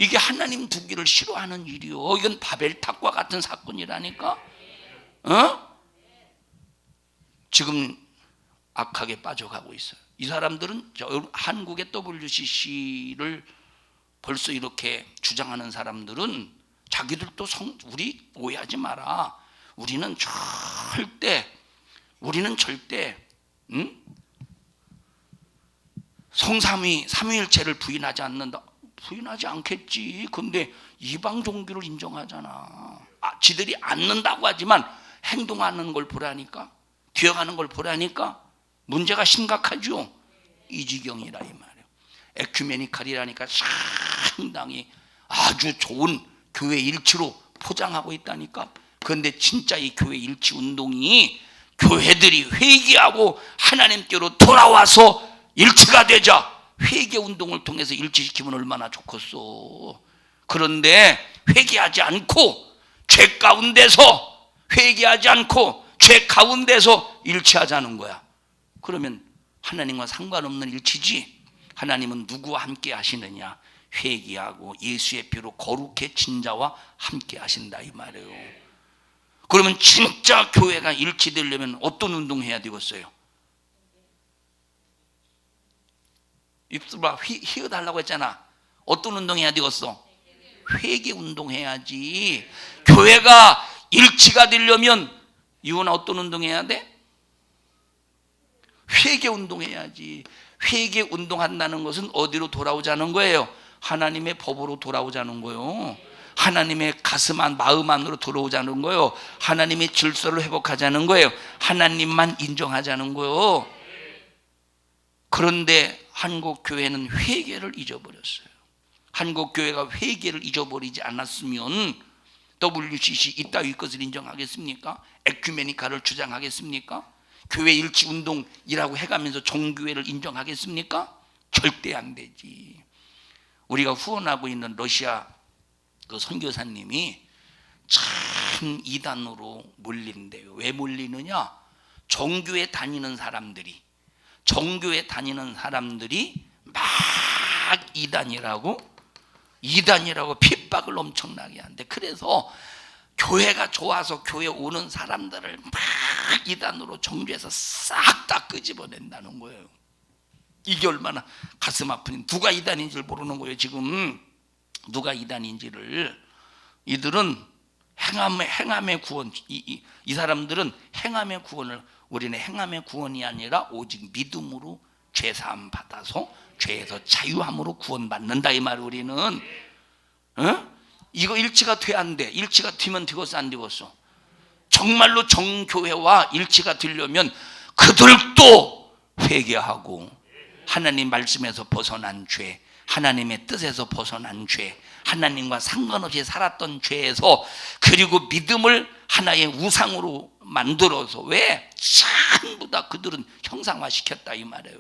이게 하나님 두기를 싫어하는 일이요. 이건 바벨탑과 같은 사건이라니까. 지금 악하게 빠져가고 있어요. 이 사람들은 한국의 WCC를 벌써 이렇게 주장하는 사람들은 자기들도 우리 오해하지 마라. 우리는 절대 삼위일체를 부인하지 않는다. 부인하지 않겠지. 근데 이방 종교를 인정하잖아. 지들이 않는다고 하지만 행동하는 걸 보라니까, 되어가는 걸 보라니까 문제가 심각하죠. 이 지경이라 이 말이에요. 에큐메니칼이라니까 상당히 아주 좋은 교회 일치로 포장하고 있다니까. 그런데 진짜 이 교회 일치 운동이 교회들이 회개하고 하나님께로 돌아와서 일치가 되자, 회개 운동을 통해서 일치시키면 얼마나 좋겠어. 그런데 회개하지 않고 죄 가운데서, 회개하지 않고 죄 가운데서 일치하자는 거야. 그러면 하나님과 상관없는 일치지. 하나님은 누구와 함께 하시느냐? 회개하고 예수의 피로 거룩해진 자와 함께 하신다 이 말이에요. 그러면 진짜 교회가 일치되려면 어떤 운동해야 되겠어요? 입술 봐, 휘어달라고 했잖아. 어떤 운동해야 되겠어? 회개 운동해야지. 교회가 일치가 되려면 이혼아 어떤 운동해야 돼? 회개 운동해야지. 회개 운동한다는 것은 어디로 돌아오자는 거예요? 하나님의 법으로 돌아오자는 거예요. 하나님의 가슴 안, 마음 안으로 들어오자는 거예요. 하나님의 질서를 회복하자는 거예요. 하나님만 인정하자는 거예요. 그런데 한국 교회는 회개를 잊어버렸어요. 한국 교회가 회개를 잊어버리지 않았으면 WCC 이따위 것을 인정하겠습니까? 에큐메니카를 주장하겠습니까? 교회 일치 운동이라고 해가면서 종교회를 인정하겠습니까? 절대 안 되지. 우리가 후원하고 있는 러시아 그 선교사님이 참 이단으로 몰린대요. 왜 몰리느냐? 종교에 다니는 사람들이 막 이단이라고 핍박을 엄청나게 한대. 그래서 교회가 좋아서 교회 오는 사람들을 막 이단으로 종교에서 싹 다 끄집어낸다는 거예요. 이게 얼마나 가슴 아픈, 누가 이단인지를 모르는 거예요. 지금 누가 이단인지를. 이들은 행함의 구원, 이 사람들은 행함의 구원을, 우리는 행함의 구원이 아니라 오직 믿음으로 죄사함 받아서 죄에서 자유함으로 구원받는다 이 말. 우리는 이거 일치가 돼야 안 돼. 일치가 되면 되겠어 안 되겠어? 정말로 정교회와 일치가 되려면 그들도 회개하고 하나님 말씀에서 벗어난 죄, 하나님의 뜻에서 벗어난 죄, 하나님과 상관없이 살았던 죄에서, 그리고 믿음을 하나의 우상으로 만들어서, 왜? 전부 다 그들은 형상화시켰다 이 말이에요.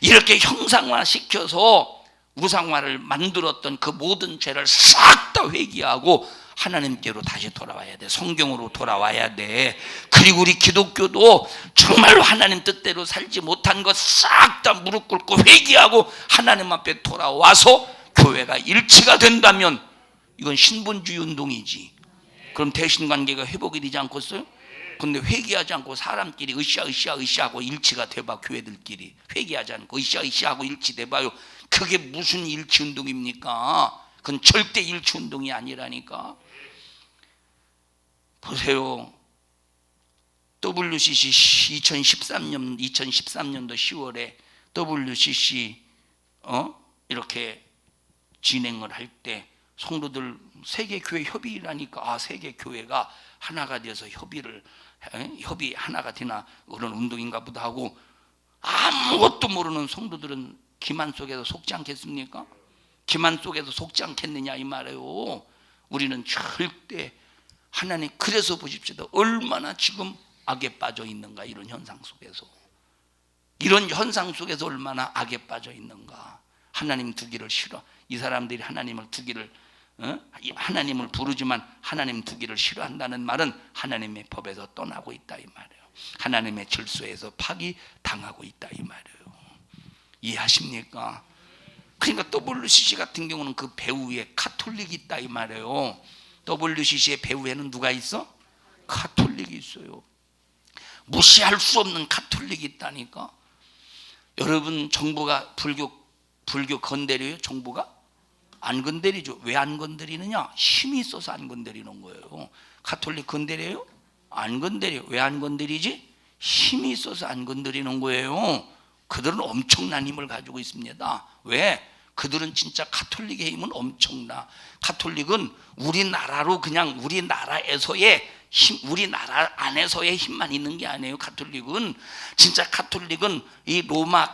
이렇게 형상화시켜서 우상화를 만들었던 그 모든 죄를 싹 다 회개하고 하나님께로 다시 돌아와야 돼. 성경으로 돌아와야 돼. 그리고 우리 기독교도 정말로 하나님 뜻대로 살지 못한 것 싹 다 무릎 꿇고 회개하고 하나님 앞에 돌아와서 교회가 일치가 된다면 이건 신분주의 운동이지. 그럼 대신관계가 회복이 되지 않겠어요? 근데 회개하지 않고 사람끼리 으쌰하고 일치가 돼봐. 교회들끼리 회개하지 않고 으쌰하고 일치돼봐요. 그게 무슨 일치운동입니까? 그건 절대 일치운동이 아니라니까. 보세요. WCC 2013년도 10월에 WCC 이렇게 진행을 할 때 성도들 세계교회 협의라니까, 세계교회가 하나가 되어서 협의 하나가 되나 그런 운동인가 보다 하고, 아무것도 모르는 성도들은 기만 속에서 속지 않겠습니까? 기만 속에서 속지 않겠느냐 이 말이에요. 우리는 절대 하나님, 그래서 보십시오. 얼마나 지금 악에 빠져 있는가. 이런 현상 속에서 얼마나 악에 빠져 있는가. 하나님 두기를 싫어. 이 사람들이 하나님을 두기를, 하나님을 부르지만 하나님 두기를 싫어한다는 말은 하나님의 법에서 떠나고 있다 이 말이에요. 하나님의 질서에서 파기당하고 있다 이 말이에요. 이해하십니까? 그러니까 WCC 같은 경우는 그 배후에 카톨릭이 있다 이 말이에요. WCC의 배후에는 누가 있어? 카톨릭이 있어요. 무시할 수 없는 카톨릭이 있다니까. 여러분, 정부가 불교 건드려요? 정부가? 안 건드리죠. 왜 안 건드리느냐? 힘이 있어서 안 건드리는 거예요. 카톨릭 건드려요? 안 건드려요. 왜 안 건드리지? 힘이 있어서 안 건드리는 거예요. 그들은 엄청난 힘을 가지고 있습니다. 왜? 그들은 진짜 카톨릭의 힘은 엄청나. 카톨릭은 우리나라로 그냥 우리나라에서의 힘, 우리나라 안에서의 힘만 있는 게 아니에요. 카톨릭은 진짜 카톨릭은 이 로마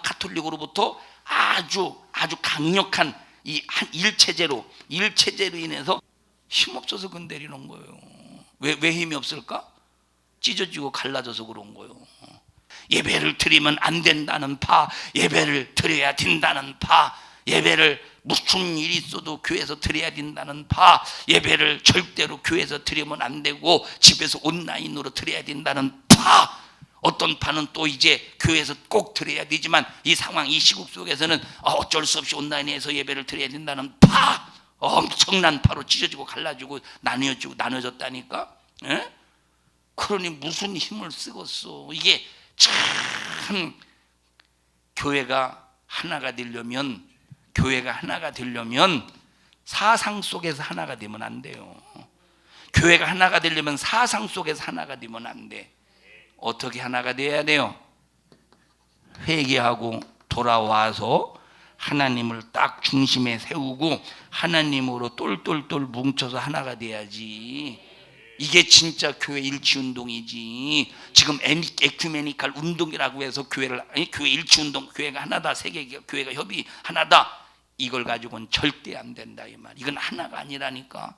카톨릭으로부터 아주 강력한 이 한 일체제로 인해서 힘 없어서 건드리는 거예요. 왜 힘이 없을까? 찢어지고 갈라져서 그런 거예요. 예배를 드리면 안 된다는 파, 예배를 드려야 된다는 파, 예배를 무슨 일이 있어도 교회에서 드려야 된다는 파, 예배를 절대로 교회에서 드리면 안 되고 집에서 온라인으로 드려야 된다는 파, 어떤 파는 또 이제 교회에서 꼭 드려야 되지만 이 상황, 이 시국 속에서는 어쩔 수 없이 온라인에서 예배를 드려야 된다는 파, 엄청난 파로 찢어지고 갈라지고 나눠졌다니까. 예? 그러니 무슨 힘을 쓰겠어. 이게 참 교회가 하나가 되려면 사상 속에서 하나가 되면 안 돼요. 교회가 하나가 되려면 사상 속에서 하나가 되면 안 돼. 어떻게 하나가 돼야 돼요? 회개하고 돌아와서 하나님을 딱 중심에 세우고 하나님으로 똘똘똘 뭉쳐서 하나가 돼야지. 이게 진짜 교회 일치운동이지. 지금 에큐메니칼 운동이라고 해서 교회 일치운동, 교회가 하나다, 세계 교회가 협의 하나다, 이걸 가지고는 절대 안 된다 이 말. 이건 하나가 아니라니까.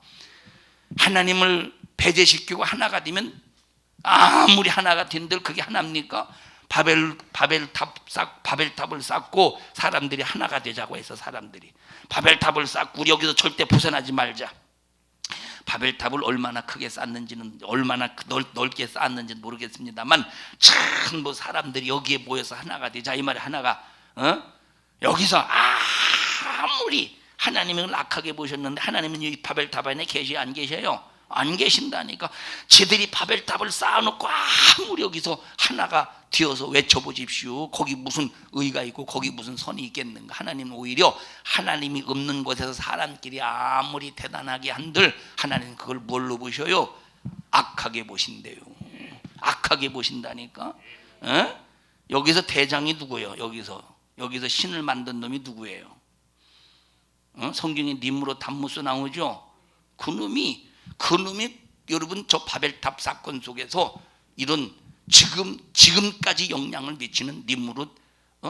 하나님을 배제시키고 하나가 되면 아무리 하나가 된들 그게 하나입니까? 바벨탑을 쌓고 사람들이 하나가 되자고 해서 사람들이 바벨탑을 쌓고 우리 여기서 절대 벗어나지 말자. 바벨탑을 얼마나 크게 쌓는지는, 얼마나 넓게 쌓았는지는 모르겠습니다만 참 뭐 사람들이 여기에 모여서 하나가 되자 이 말이 하나가 여기서 아무리 하나님을 악하게 보셨는데 하나님은 이 바벨탑 안에 계시 안 계셔요? 안 계신다니까. 쟤들이 바벨탑을 쌓아놓고 아무리 여기서 하나가 되어서 외쳐보십시오. 거기 무슨 의가 있고 거기 무슨 선이 있겠는가. 하나님은 오히려 하나님이 없는 곳에서 사람끼리 아무리 대단하게 한들 하나님은 그걸 뭘로 보셔요? 악하게 보신대요. 악하게 보신다니까. 에? 여기서 대장이 누구예요? 여기서 신을 만든 놈이 누구예요? 성경에 니므롯 담무스 나오죠? 그 놈이 여러분 저 바벨탑 사건 속에서 이런 지금까지 영향을 미치는 니므롯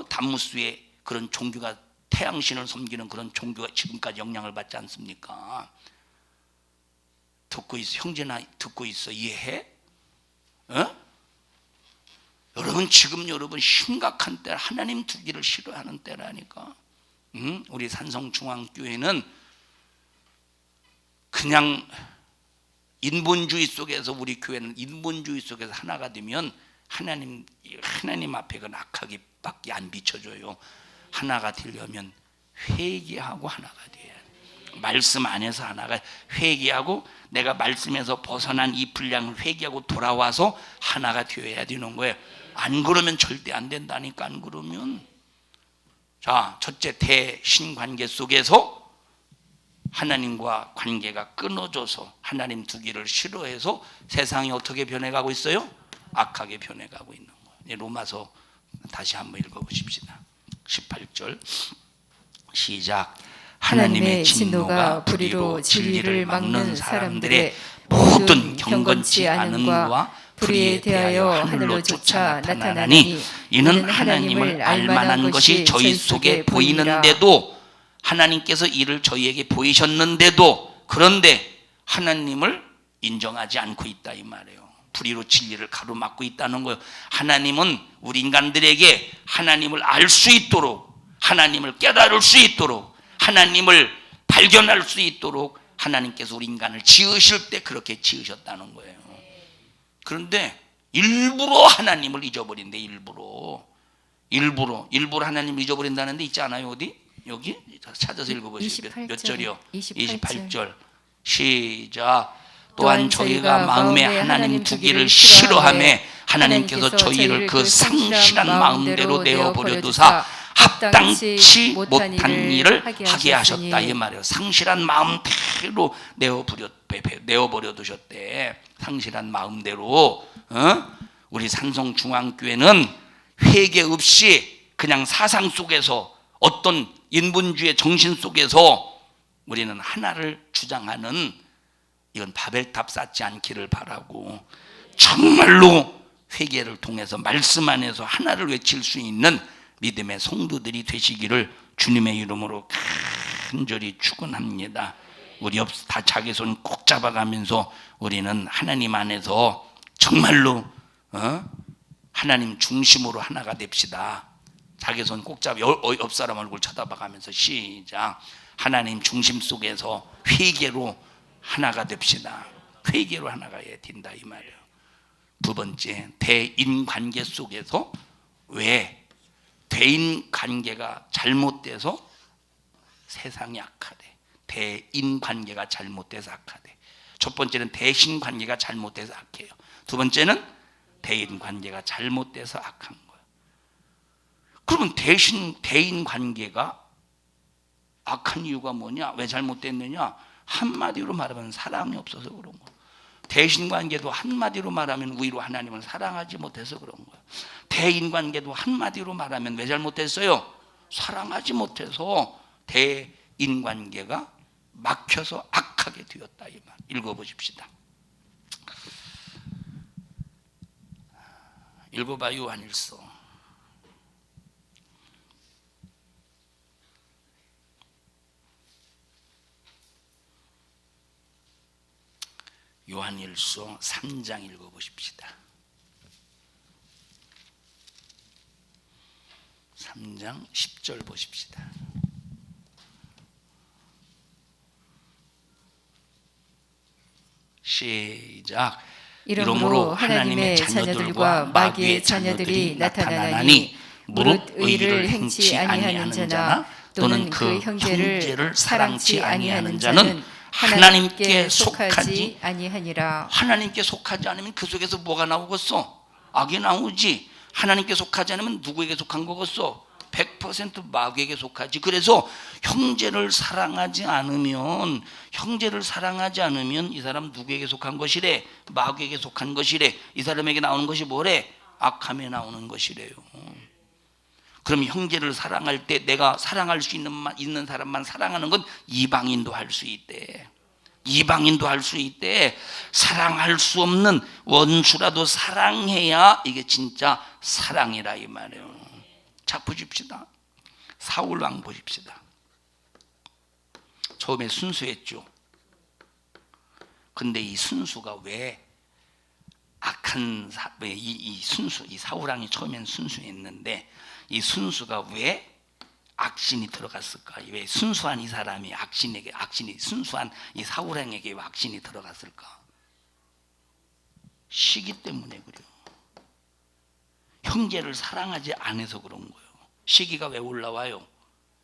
담무스의 그런 종교가, 태양신을 섬기는 그런 종교가 지금까지 영향을 받지 않습니까? 듣고 있어, 형제나 듣고 있어, 이해해? 여러분 지금 여러분 심각한 때, 하나님 두기를 싫어하는 때라니까. 우리 산성중앙교회는 그냥 인본주의 속에서, 우리 교회는 인본주의 속에서 하나가 되면 하나님 앞에 그 악하게밖에 안 비춰줘요. 하나가 되려면 회개하고 하나가 돼야 돼. 말씀 안에서 하나가 회개하고, 내가 말씀에서 벗어난 이 분량을 회개하고 돌아와서 하나가 되어야 되는 거예요. 안 그러면 절대 안 된다니까. 안 그러면. 자, 첫째, 대신관계 속에서 하나님과 관계가 끊어져서 하나님 두기를 싫어해서 세상이 어떻게 변해가고 있어요? 악하게 변해가고 있는 거예요. 로마서 다시 한번 읽어보십시다. 18절 시작. 하나님의 진노가 불의로 진리를 막는 사람들의 모든 경건치 않음과 불의에 대하여 하늘로 쫓아 나타나니, 이는 하나님을 알만한 것이 저희 속에 보이는데도, 하나님께서 이를 저희에게 보이셨는데도, 그런데 하나님을 인정하지 않고 있다 이 말이에요. 불의로 진리를 가로막고 있다는 거예요. 하나님은 우리 인간들에게 하나님을 알 수 있도록, 하나님을 깨달을 수 있도록, 하나님을 발견할 수 있도록 하나님께서 우리 인간을 지으실 때 그렇게 지으셨다는 거예요. 그런데 일부러 하나님을 잊어버린대. 일부러 하나님을 잊어버린다는 데 있지 않아요? 어디? 여기 찾아서 읽어보시죠. 몇 절이요? 28절. 28절. 시작. 또한 저희가 마음에 하나님 두기를 싫어하며 하나님께서 저희를 그 상실한 마음대로 내어버려 두사 합당치 못한 일을 하게 하셨다 이 말이에요. 상실한 마음대로 내어버려 두셨대. 상실한 마음대로. 우리 산성중앙교회는 회개 없이 그냥 사상 속에서 어떤 인본주의 정신 속에서 우리는 하나를 주장하는, 이건 바벨탑 쌓지 않기를 바라고, 정말로 회개를 통해서 말씀 안에서 하나를 외칠 수 있는 믿음의 성도들이 되시기를 주님의 이름으로 간절히 축원합니다. 우리 다 자기 손 꼭 잡아가면서 우리는 하나님 안에서 정말로 하나님 중심으로 하나가 됩시다. 자기 손 꼭 잡아 옆 사람 얼굴 쳐다봐가면서 시작. 하나님 중심 속에서 회개로 하나가 됩시다. 회개로 하나가 된다 이 말이에요. 두 번째, 대인 관계 속에서 왜 대인 관계가 잘못돼서 세상이 악화돼. 대인 관계가 잘못돼서 악화돼. 첫 번째는 대신 관계가 잘못돼서 악해요. 두 번째는 대인 관계가 잘못돼서 악한 거예요. 그러면 대인 관계가 악한 이유가 뭐냐? 왜 잘못됐느냐? 한마디로 말하면 사랑이 없어서 그런 거예요. 대신관계도 한마디로 말하면 우리로 하나님을 사랑하지 못해서 그런 거예요. 대인관계도 한마디로 말하면 왜 잘못됐어요? 사랑하지 못해서 대인관계가 막혀서 악하게 되었다 이 말. 읽어보십시다. 읽어봐. 요한일서. 요한일서 3장 읽어보십시다. 3장 10절 보십시다. 시작. 이러므로 하나님의 자녀들과 마귀의 자녀들이 나타나나니 무릇 의를 행치 아니하는 자나 또는 그 형제를 사랑치 아니하는 자는 하나님께 속하지 아니하니라. 하나님께 속하지 않으면 그 속에서 뭐가 나오겠어? 악이 나오지. 하나님께 속하지 않으면 누구에게 속한 거겠어? 100% 마귀에게 속하지. 그래서 형제를 사랑하지 않으면 이 사람 누구에게 속한 것이래? 마귀에게 속한 것이래. 이 사람에게 나오는 것이 뭐래? 악함에 나오는 것이래요. 그럼 형제를 사랑할 때 내가 사랑할 수 있는 사람만 사랑하는 건 이방인도 할 수 있대. 이방인도 할 수 있대. 사랑할 수 없는 원수라도 사랑해야 이게 진짜 사랑이라 이 말이에요. 자 보십시다. 사울왕 보십시다. 처음에 순수했죠. 근데 이 순수가 왜 악한 이 사울왕이 처음엔 순수했는데 이 순수가 왜 악신이 들어갔을까? 왜 순수한 이 사람이 악신이 순수한 이 사울왕에게 왜 악신이 들어갔을까? 시기 때문에 그래요. 형제를 사랑하지 않아서 그런 거예요. 시기가 왜 올라와요?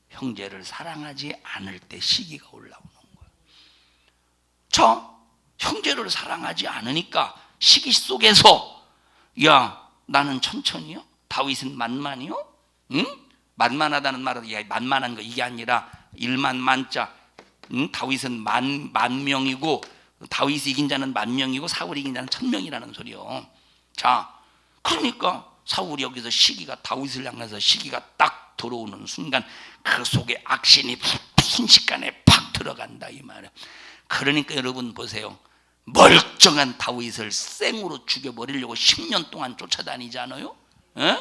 형제를 사랑하지 않을 때 시기가 올라오는 거예요. 자, 형제를 사랑하지 않으니까 시기 속에서 야 나는 천천히요? 다윗은 만만이요? 응? 만만하다는 말은 야, 만만한 거 이게 아니라 1만 만자. 응? 다윗은 만 명이고 다윗이 이긴 자는 10,000명이고 사울이 이긴 자는 1,000명이라는 소리요. 자, 그러니까 사울이 여기서 시기가 다윗을 향해서 시기가 딱 들어오는 순간 그 속에 악신이 순식간에 팍 들어간다 이 말이에요. 그러니까 여러분 보세요. 멀쩡한 다윗을 생으로 죽여버리려고 10년 동안 쫓아다니지 않아요? 에?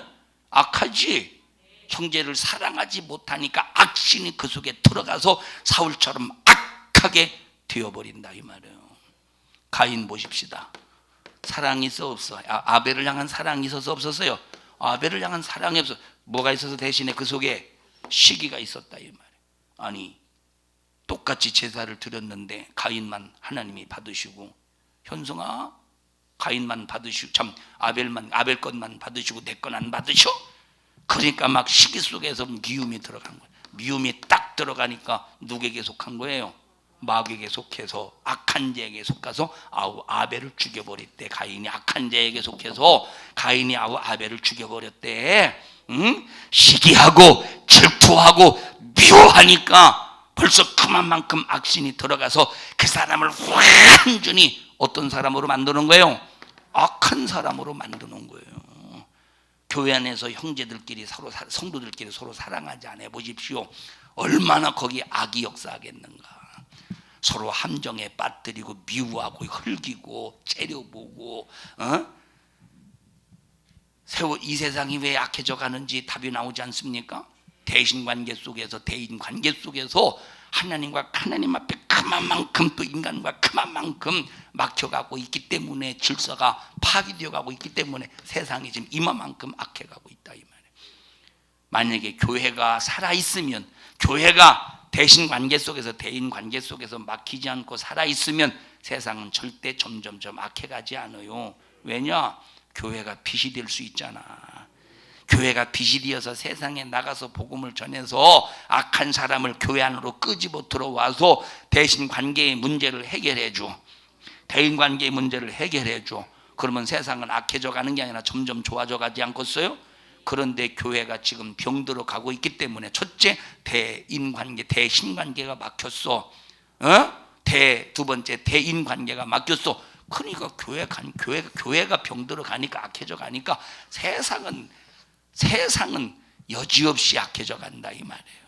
악하지? 형제를 사랑하지 못하니까 악신이 그 속에 들어가서 사울처럼 악하게 되어버린다 이 말이에요. 가인 보십시다. 사랑이 있어 없어? 아벨을 향한 사랑이 있어서 없었어요? 아벨을 향한 사랑이 없어. 뭐가 있어서 대신에 그 속에 시기가 있었다 이 말이에요. 아니 똑같이 제사를 드렸는데 가인만 하나님이 받으시고 현성아 가인만 받으시고 참 아벨 것만 받으시고 내 건 안 받으셔? 그러니까 막 시기 속에서 미움이 들어간 거예요. 미움이 딱 들어가니까 누구에게 속한 거예요? 마귀에게 속해서 악한 자에게 속아서 아벨을 죽여버렸대. 가인이 악한 자에게 속해서 가인이 아벨을 죽여버렸대. 시기하고 질투하고 미워하니까 벌써 그만큼 악신이 들어가서 그 사람을 완전히 어떤 사람으로 만드는 거예요? 악한 사람으로 만드는 거예요. 교회 안에서 형제들끼리 서로 성도들끼리 서로 사랑하지 않아 보십시오. 얼마나 거기 악이 역사하겠는가. 서로 함정에 빠뜨리고 미워하고 흙이고 째려보고 이 세상이 왜 약해져 가는지 답이 나오지 않습니까? 대신관계 속에서 대인관계 속에서 하나님 앞에 그만큼 또 인간과 그만큼 막혀가고 있기 때문에 질서가 파괴되어 가고 있기 때문에 세상이 지금 이만큼 악해가고 있다 이 말이에요. 만약에 교회가 살아있으면, 교회가 대신관계 속에서 대인관계 속에서 막히지 않고 살아있으면 세상은 절대 점점점 악해가지 않아요. 왜냐? 교회가 빛이 될 수 있잖아. 교회가 빛이 되어서 세상에 나가서 복음을 전해서 악한 사람을 교회 안으로 끄집어 들어와서 대신관계의 문제를 해결해 줘. 대인관계의 문제를 해결해 줘. 그러면 세상은 악해져 가는 게 아니라 점점 좋아져 가지 않겠어요? 그런데 교회가 지금 병들어 가고 있기 때문에 첫째 대인관계, 대신관계가 막혔어. 두 번째 대인관계가 막혔어. 그러니까 교회가 병들어 가니까 악해져 가니까 세상은 여지없이 약해져 간다 이 말이에요.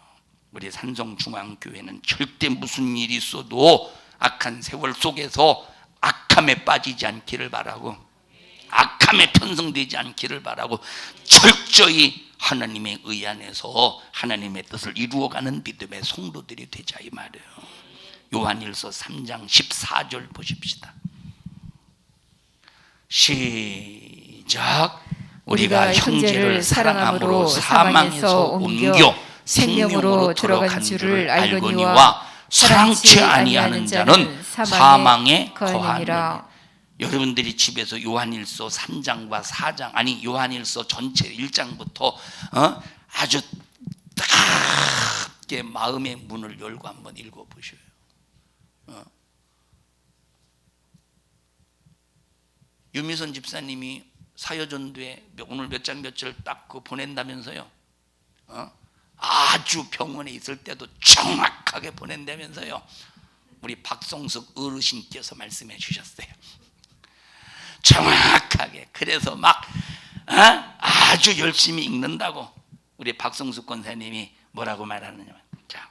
우리 산성중앙교회는 절대 무슨 일이 있어도 악한 세월 속에서 악함에 빠지지 않기를 바라고, 악함에 편성되지 않기를 바라고 철저히 하나님의 의 안에서 하나님의 뜻을 이루어가는 믿음의 성도들이 되자 이 말이에요. 요한일서 3장 14절 보십시다. 시작. 우리가 형제를 사랑함으로 사망에서 옮겨 생명으로 들어간 줄을 알거니와 사랑치 아니하는 자는 사망에 거하느니라. 여러분들이 집에서 요한일서 3장과 4장, 아니 요한일서 전체 1장부터 아주 따갑게 마음의 문을 열고 한번 읽어보셔요. 유미선 집사님이 사여전도에 오늘 몇 장 몇 절 딱 보낸다면서요. 아주 병원에 있을 때도 정확하게 보낸다면서요. 우리 박성숙 어르신께서 말씀해 주셨어요. 정확하게. 그래서 막 아주 열심히 읽는다고 우리 박성숙 권사님이 뭐라고 말하느냐. 자,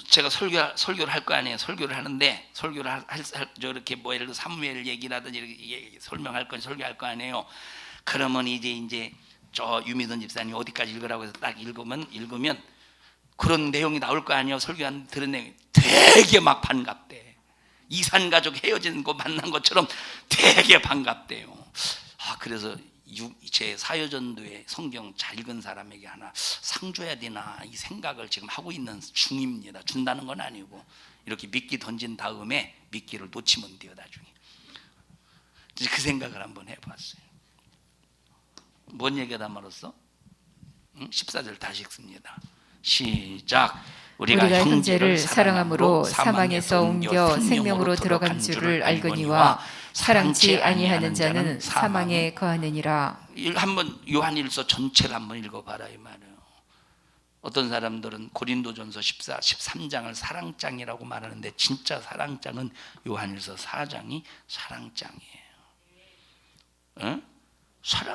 제가 설교를 할 거 아니에요. 설교를 하는데 설교를 저렇게 뭐 예를 들어 사무엘 얘기라든지 이렇게 설명할 건 설교할 거 아니에요. 그러면 이제 저 유미선 집사님 어디까지 읽으라고 해서 딱 읽으면 그런 내용이 나올 거 아니에요. 설교 들은 내용이 되게 막 반갑대. 이산가족 헤어진 거 만난 것처럼 되게 반갑대요. 그래서 제 사여전도에 성경 잘 읽은 사람에게 하나 상 줘야 되나 이 생각을 지금 하고 있는 중입니다. 준다는 건 아니고 이렇게 미끼 던진 다음에 미끼를 놓치면 돼요. 나중에 그 생각을 한번 해봤어요. 뭔 얘기가 다 말았어? 14절 다시 읽습니다. 시작. 우리가 형제를 사랑함으로 사망에서 옮겨 생명으로 들어간 줄을 알거니와 사랑치 아니하는 자는 사망에 거하느니라. 한번 요한일서 전체를 한번 읽어봐라 이 말이에요. 어떤 사람들은 고린도전서 13장을 사랑장이라고 말하는데 진짜 사랑장은 요한일서 4장이 사랑장이에요.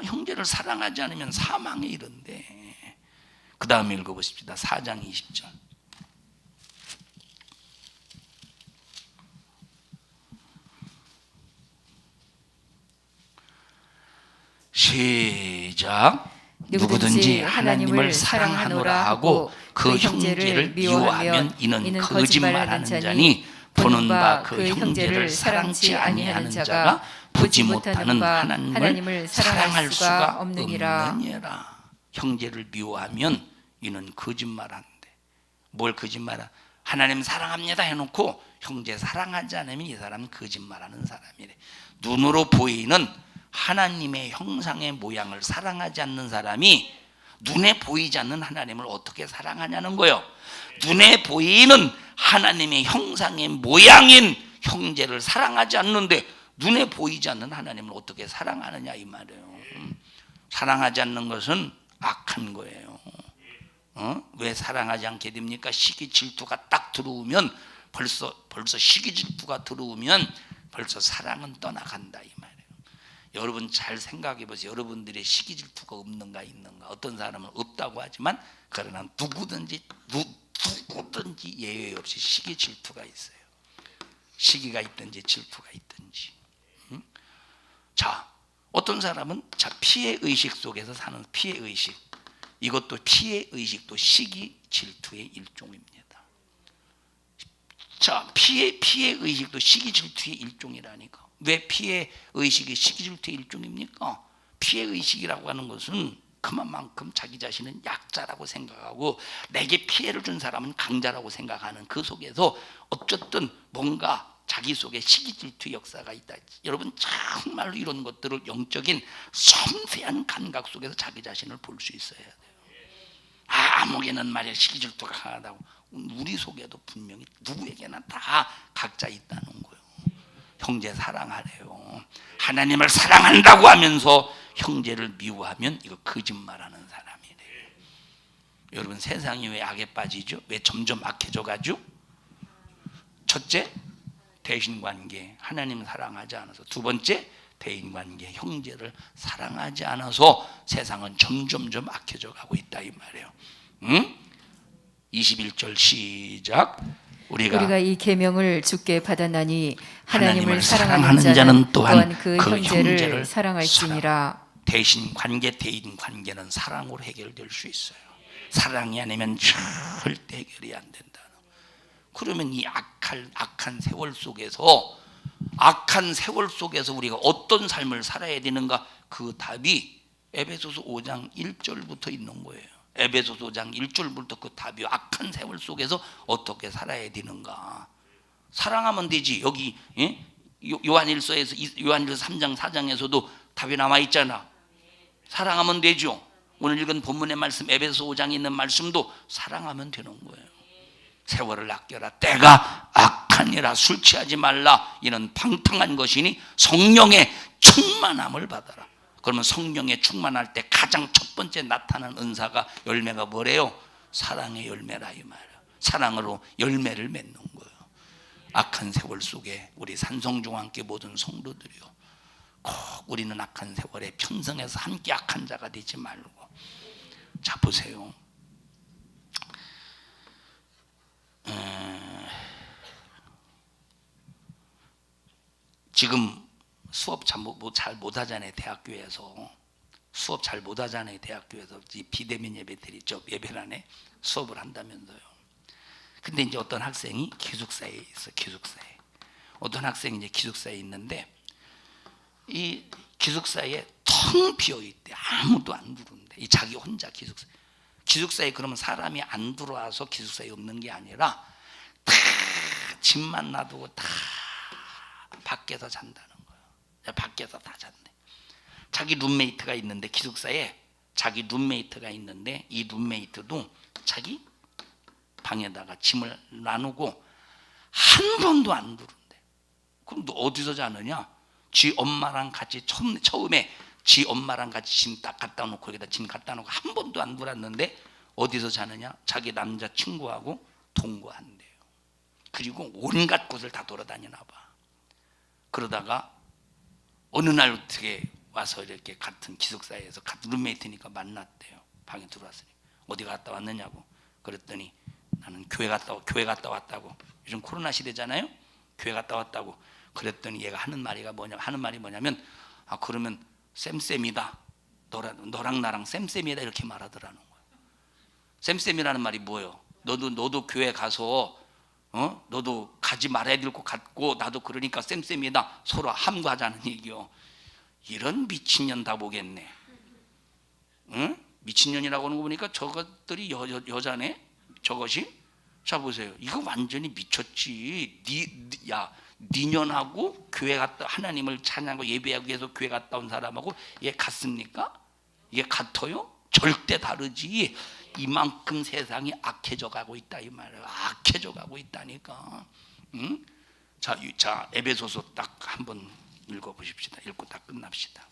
형제를 사랑하지 않으면 사망에 이른대. 그 다음에 읽어보십시다. 4장 20절. 시작. 누구든지 하나님을 사랑하노라 하고 그 형제를 미워하면 이는 거짓말하는 자니 보는 바 그 형제를 사랑치 아니하는 자가 보지 못하는 하나님을 사랑할 수가 없느니라. 형제를 미워하면 이는 거짓말한대. 뭘 거짓말하? 하나님 사랑합니다 해놓고 형제 사랑하지 않으면 이 사람은 거짓말하는 사람이래. 눈으로 보이는 하나님의 형상의 모양을 사랑하지 않는 사람이 눈에 보이지 않는 하나님을 어떻게 사랑하냐는 거예요. 눈에 보이는 하나님의 형상의 모양인 형제를 사랑하지 않는데 눈에 보이지 않는 하나님을 어떻게 사랑하느냐 이 말이에요. 사랑하지 않는 것은 악한 거예요. 왜 사랑하지 않게 됩니까? 시기 질투가 딱 들어오면 벌써 시기 질투가 들어오면 벌써 사랑은 떠나간다 이 말이에요. 여러분 잘 생각해 보세요. 여러분들의 시기 질투가 없는가 있는가? 어떤 사람은 없다고 하지만 그러나 누구든지 예외 없이 시기 질투가 있어요. 시기가 있든지 질투가 있든지. 자, 어떤 사람은 피해 의식 속에서 사는 피해 의식. 이것도 피해 의식도 시기 질투의 일종입니다. 자, 피해 의식도 시기 질투의 일종이라니까. 왜 피해 의식이 시기 질투의 일종입니까? 피해 의식이라고 하는 것은 그만큼 자기 자신은 약자라고 생각하고 내게 피해를 준 사람은 강자라고 생각하는 그 속에서 어쨌든 뭔가 자기 속에 시기 질투 역사가 있다. 여러분 정말로 이런 것들을 영적인 섬세한 감각 속에서 자기 자신을 볼 수 있어야 돼요. 아무개는 말이야 시기 질투가 강하다고. 우리 속에도 분명히 누구에게나 다 각자 있다는 거예요. 형제 사랑하래요. 하나님을 사랑한다고 하면서 형제를 미워하면 이거 거짓말하는 사람이래요. 여러분 세상이 왜 악에 빠지죠? 왜 점점 악해져 가죠? 첫째, 대인관계, 하나님을 사랑하지 않아서. 두 번째, 대인관계, 형제를 사랑하지 않아서 세상은 점점점 악해져 가고 있다 이 말이에요. 21절 시작. 우리가 이 계명을 주께 받았나니 하나님을 사랑하는 자는 자는 또한 그 형제를 사랑할지니라. 대인 관계는 사랑으로 해결될 수 있어요. 사랑이 아니면 절대 해결이 안 된다. 그러면 이 악한 세월 속에서 우리가 어떤 삶을 살아야 되는가? 그 답이 에베소서 5장 1절부터 있는 거예요. 에베소서 5장 1절부터 그 답이 악한 세월 속에서 어떻게 살아야 되는가? 사랑하면 되지. 여기 요한일서에서 요한일서 3장 4장에서도 답이 남아 있잖아. 사랑하면 되죠. 오늘 읽은 본문의 말씀 에베소 5장에 있는 말씀도 사랑하면 되는 거예요. 세월을 아껴라. 때가 악하니라. 술 취하지 말라. 이는 방탕한 것이니 성령의 충만함을 받아라. 그러면 성령에 충만할 때 가장 첫 번째 나타나는 은사가 열매가 뭐래요? 사랑의 열매라 이 말이에요. 사랑으로 열매를 맺는 거예요. 악한 세월 속에 우리 산성중앙교회 모든 성도들이요, 꼭 우리는 악한 세월에 편성해서 함께 악한 자가 되지 말고. 자 보세요. 지금 수업 잘 못하잖아요. 대학교에서 수업 잘 못하잖아요. 대학교에서 비대면 예배들이 예배란에 수업을 한다면서요. 근데 이제 어떤 학생이 기숙사에 있어. 기숙사에 어떤 학생이 이제 기숙사에 있는데 이 기숙사에 텅 비어 있대. 아무도 안 들어온대. 이 자기 혼자 기숙사에 그러면 사람이 안 들어와서 기숙사에 없는 게 아니라 다 집만 놔두고 다 밖에서 잔다는 거예요. 밖에서 다 잔대. 자기 룸메이트가 있는데 기숙사에 자기 룸메이트가 있는데 이 룸메이트도 자기 방에다가 짐을 나누고 한 번도 안 들어온대. 그럼 너 어디서 자느냐? 지 엄마랑 같이 처음에 지 엄마랑 같이 짐 딱 갖다 놓고 여기다 짐 갖다 놓고 한 번도 안 들어왔는데 어디서 자느냐? 자기 남자 친구하고 동거한대요. 그리고 온갖 곳을 다 돌아다니나 봐. 그러다가 어느 날 어떻게 와서 이렇게 같은 기숙사에서 같은 룸메이트니까 만났대요. 방에 들어왔으니 어디 갔다 왔느냐고. 그랬더니 나는 교회 갔다 왔다고. 요즘 코로나 시대잖아요. 교회 갔다 왔다고. 그랬더니 얘가 하는 말이 뭐냐면 그러면 쌤이다. 너랑 나랑 쌤이다 이렇게 말하더라는 거야. 쌤이라는 말이 뭐예요? 너도 교회 가서 너도 가지 말아야 될 것 같고 나도 그러니까 쌤이다. 서로 함구하자는 얘기요. 이런 미친년 다 보겠네. 응? 미친년이라고 하는 거 보니까 저것들이 여자네. 저것이. 자 보세요. 이거 완전히 미쳤지. 니년하고 교회 갔다 하나님을 찬양하고 예배하기 위해서 교회 갔다 온 사람하고 얘 같습니까? 이게 같아요? 절대 다르지. 이만큼 세상이 악해져 가고 있다 이 말이에요. 악해져 가고 있다니까. 응? 자 에베소서 딱 한번 읽어보십시다. 읽고 딱 끝납시다.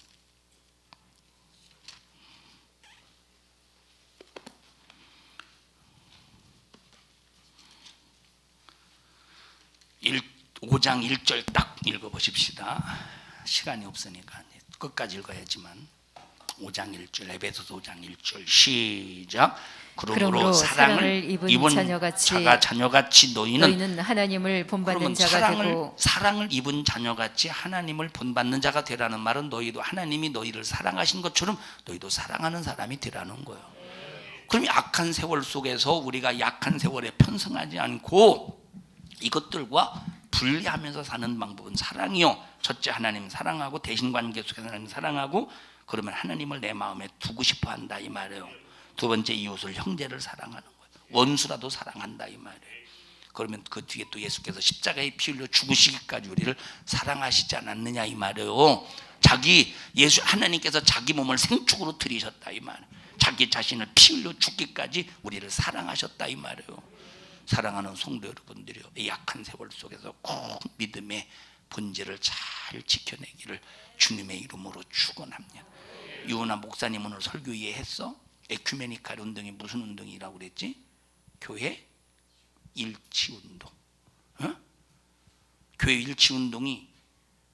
일 5장 1절 딱 읽어보십시다. 시간이 없으니까 끝까지 읽어야지만 5장 1절 에베소서 5장 1절 시작. 그러므로 사랑을 입은 자녀같이 너희는 하나님을 본받는 자가 되고 사랑을 입은 자녀같이 하나님을 본받는 자가 되라는 말은 너희도 하나님이 너희를 사랑하신 것처럼 너희도 사랑하는 사람이 되라는 거예요. 그럼 약한 세월 속에서 우리가 약한 세월에 편승하지 않고 이것들과 분리하면서 사는 방법은 사랑이요. 첫째 하나님 사랑하고 대신관계 속에서 하나님 사랑하고 그러면 하나님을 내 마음에 두고 싶어 한다 이 말이에요. 두 번째 이웃을 형제를 사랑하는 거예요. 원수라도 사랑한다 이 말이에요. 그러면 그 뒤에 또 예수께서 십자가에 피 흘려 죽으시기까지 우리를 사랑하시지 않았느냐 이 말이에요. 하나님께서 자기 몸을 생축으로 드리셨다 이 말이에요. 자기 자신을 피 흘려 죽기까지 우리를 사랑하셨다 이 말이에요. 사랑하는 성도 여러분들이요, 이 약한 세월 속에서 꼭 믿음의 본질을 잘 지켜내기를 주님의 이름으로 축원합니다. 유은아 목사님 오늘 설교 이해했어? 에큐메니칼 운동이 무슨 운동이라고 그랬지? 교회 일치 운동. 어? 교회 일치 운동이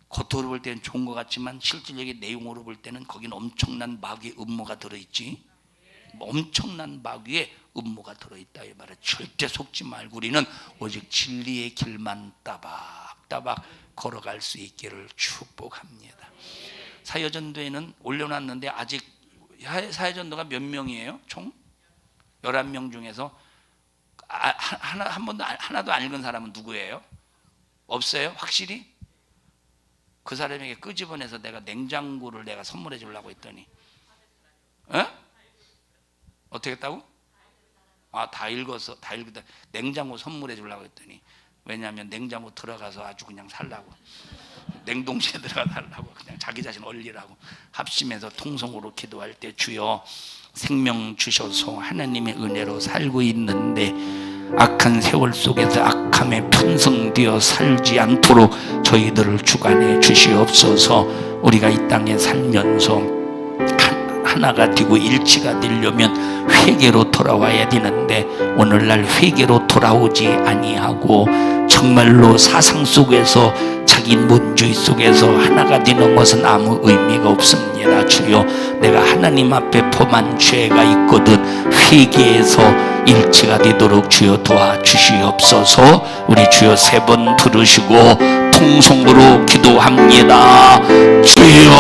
겉으로 볼 때는 좋은 것 같지만 실질적인 내용으로 볼 때는 거기는 엄청난 마귀의 음모가 들어있지. 엄청난 마귀의 음모가 들어있다 이 말은 절대 속지 말고 우리는 오직 진리의 길만 따박따박 걸어갈 수 있기를 축복합니다. 사여전도에는 올려놨는데 아직 사여전도가 몇 명이에요? 총 11명 중에서 한 번도 하나도 안 읽은 사람은 누구예요? 없어요? 확실히? 그 사람에게 끄집어내서 내가 냉장고를 내가 선물해 주려고 했더니 어떻게 했다고? 다 읽어서 다 읽다 냉장고 선물해 주려고 했더니 왜냐하면 냉장고 들어가서 아주 그냥 살라고 냉동실에 들어가 살라고 그냥 자기 자신 얼리라고 합심해서 통성으로 기도할 때 주여 생명 주셔서 하나님의 은혜로 살고 있는데 악한 세월 속에서 악함에 편성되어 살지 않도록 저희들을 주관해 주시옵소서. 우리가 이 땅에 살면서 하나가 되고 일치가 되려면 회개로 돌아와야 되는데 오늘날 회개로 돌아오지 아니하고 정말로 사상 속에서 자기 문주의 속에서 하나가 되는 것은 아무 의미가 없습니다. 주여 내가 하나님 앞에 범한 죄가 있거든 회개해서 일치가 되도록 주여 도와주시옵소서. 우리 주여 3번 들으시고 통성으로 기도합니다. 주여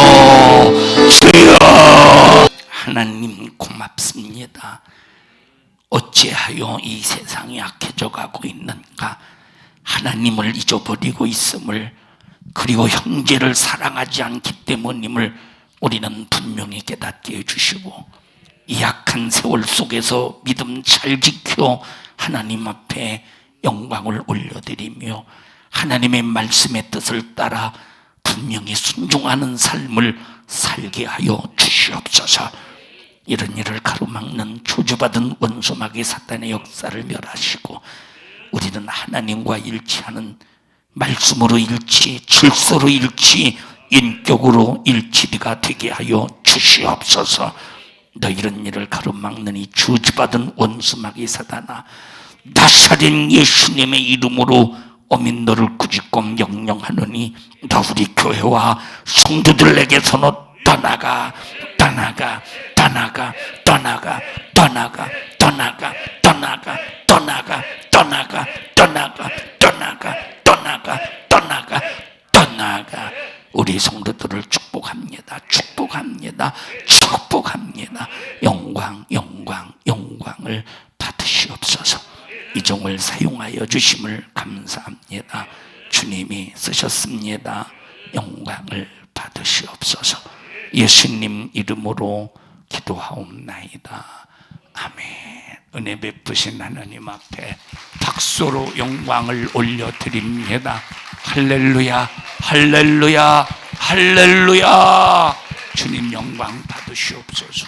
하나님 고맙습니다. 어찌하여 이 세상이 악해져 가고 있는가. 하나님을 잊어버리고 있음을 그리고 형제를 사랑하지 않기 때문임을 우리는 분명히 깨닫게 해주시고 이 약한 세월 속에서 믿음 잘 지켜 하나님 앞에 영광을 올려드리며 하나님의 말씀의 뜻을 따라 분명히 순종하는 삶을 살게 하여 주시옵소서. 이런 일을 가로막는 저주받은 원수마귀 사탄의 역사를 멸하시고 우리는 하나님과 일치하는 말씀으로 일치, 질서로 일치, 인격으로 일치가 되게 하여 주시옵소서. 너 이런 일을 가로막는 이 저주받은 원수마귀 사탄아, 나사렛 예수님의 이름으로 어민 너를 꾸짖고 명령하노니 너 우리 교회와 성도들에게서 떠나가 떠나가 떠나가 떠나가 떠나가 떠나가 떠나가 떠나가 떠나가 떠나가 떠나가 떠나가 떠나가 떠나가. 우리 성도들을 축복합니다. 축복합니다. 축복합니다. 영광 영광 영광을 받으시옵소서. 이 종을 사용하여 주심을 감사합니다. 주님이 쓰셨습니다. 영광을 받으시옵소서. 예수님 이름으로 기도하옵나이다. 아멘. 은혜 베푸신 하나님 앞에 박수로 영광을 올려드립니다. 할렐루야 할렐루야 할렐루야. 주님 영광 받으시옵소서.